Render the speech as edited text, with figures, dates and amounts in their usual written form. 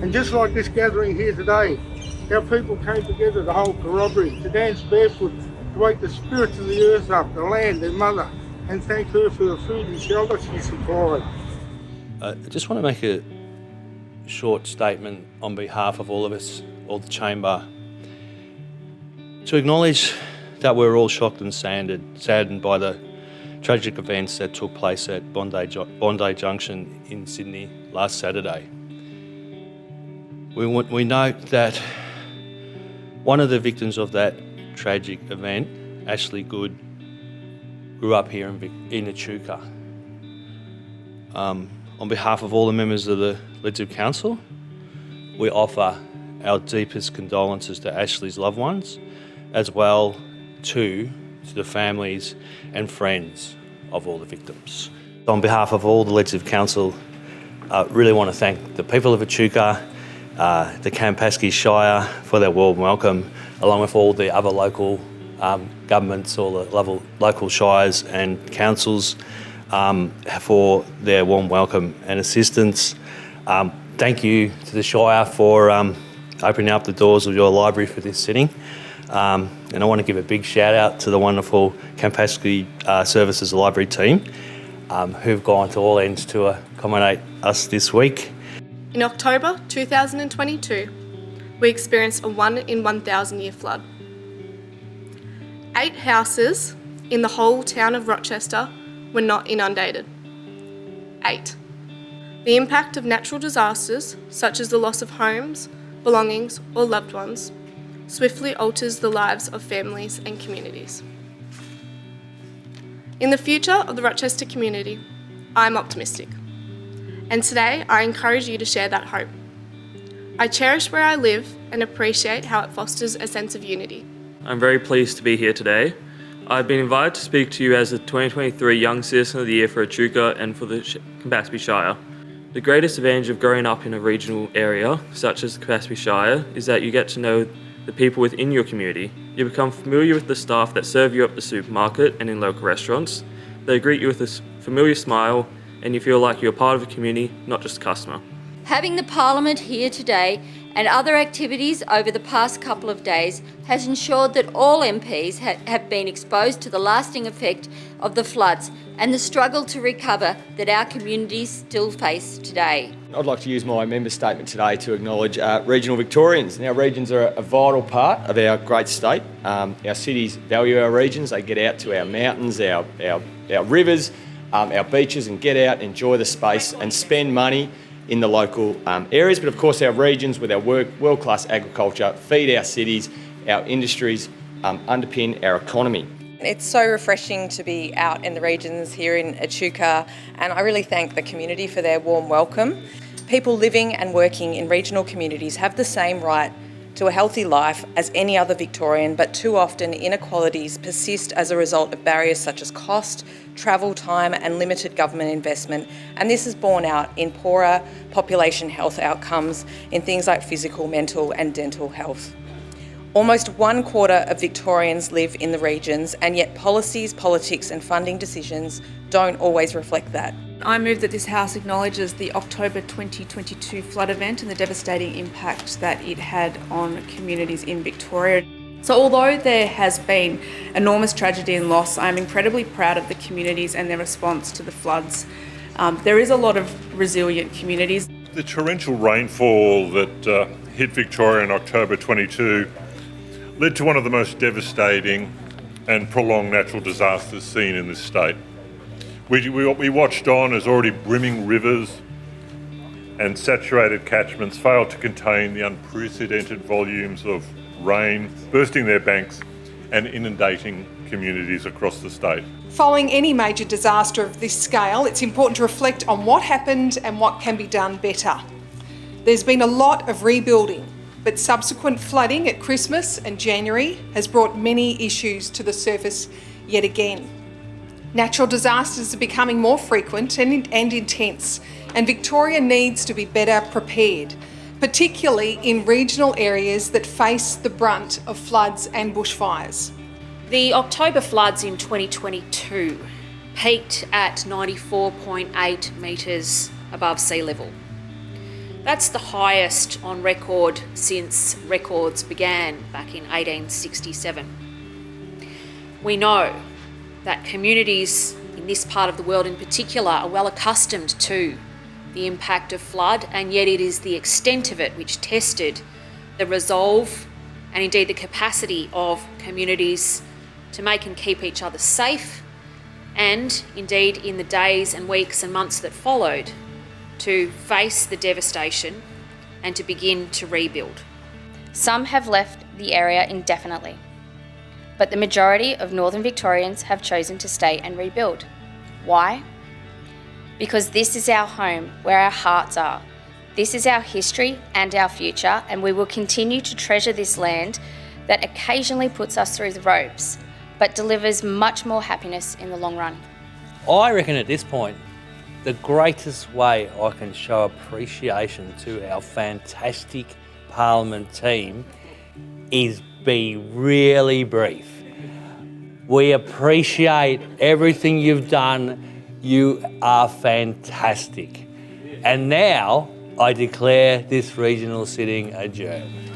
And just like this gathering here today, our people came together to hold corroboree, to dance barefoot, to wake the spirits of the earth up, the land, their mother, and thank her for the food and shelter she supplied. I just want to make a short statement on behalf of all of us, all the Chamber, to acknowledge that we're all shocked and saddened by the tragic events that took place at Bondi Junction in Sydney last Saturday. We note that one of the victims of that tragic event, Ashley Good, grew up here in Echuca. On behalf of all the members of the Legislative Council, we offer our deepest condolences to Ashley's loved ones, as well to the families and friends of all the victims. On behalf of all the Legislative Council, I really want to thank the people of Echuca, the Campaspe Shire for their warm welcome, along with all the other local governments, all the local shires and councils for their warm welcome and assistance. Thank you to the Shire for opening up the doors of your library for this sitting. And I want to give a big shout out to the wonderful Campaspe Services Library team who've gone to all ends to accommodate us this week. In October 2022, we experienced a 1 in 1,000 year flood. 8 houses in the whole town of Rochester were not inundated. 8. The impact of natural disasters, such as the loss of homes, belongings, or loved ones, swiftly alters the lives of families and communities. In the future of the Rochester community, I'm optimistic. And today, I encourage you to share that hope. I cherish where I live and appreciate how it fosters a sense of unity. I'm very pleased to be here today. I've been invited to speak to you as the 2023 Young Citizen of the Year for Echuca and for the Campaspe Shire. The greatest advantage of growing up in a regional area, such as the Campaspe Shire, is that you get to know the people within your community. You become familiar with the staff that serve you at the supermarket and in local restaurants. They greet you with a familiar smile, and you feel like you're part of a community, not just a customer. Having the Parliament here today and other activities over the past couple of days has ensured that all MPs have been exposed to the lasting effect of the floods and the struggle to recover that our communities still face today. I'd like to use my member statement today to acknowledge regional Victorians. Now, regions are a vital part of our great state. Our cities value our regions. They get out to our mountains, our rivers, our beaches, and get out, enjoy the space and spend money in the local areas. But of course, our regions with our world-class agriculture feed our cities, our industries, underpin our economy. It's so refreshing to be out in the regions here in Echuca, and I really thank the community for their warm welcome. People living and working in regional communities have the same right to a healthy life as any other Victorian, but too often inequalities persist as a result of barriers such as cost, travel time and limited government investment, and this is borne out in poorer population health outcomes in things like physical, mental and dental health. Almost 1/4 of Victorians live in the regions, and yet policies, politics and funding decisions don't always reflect that. I move that this House acknowledges the October 2022 flood event and the devastating impact that it had on communities in Victoria. So although there has been enormous tragedy and loss, I'm incredibly proud of the communities and their response to the floods. There is a lot of resilient communities. The torrential rainfall that hit Victoria in October 22 led to one of the most devastating and prolonged natural disasters seen in this state. We watched on as already brimming rivers and saturated catchments failed to contain the unprecedented volumes of rain, bursting their banks and inundating communities across the state. Following any major disaster of this scale, it's important to reflect on what happened and what can be done better. There's been a lot of rebuilding, but subsequent flooding at Christmas and January has brought many issues to the surface yet again. Natural disasters are becoming more frequent and intense, and Victoria needs to be better prepared, particularly in regional areas that face the brunt of floods and bushfires. The October floods in 2022 peaked at 94.8 metres above sea level. That's the highest on record since records began back in 1867. We know that communities in this part of the world in particular are well accustomed to the impact of flood, and yet it is the extent of it which tested the resolve and indeed the capacity of communities to make and keep each other safe, and indeed in the days and weeks and months that followed, to face the devastation and to begin to rebuild. Some have left the area indefinitely, but the majority of Northern Victorians have chosen to stay and rebuild. Why? Because this is our home, where our hearts are. This is our history and our future, and we will continue to treasure this land that occasionally puts us through the ropes, but delivers much more happiness in the long run. I reckon at this point, the greatest way I can show appreciation to our fantastic Parliament team is be really brief. We appreciate everything you've done. You are fantastic. And now I declare this regional sitting adjourned.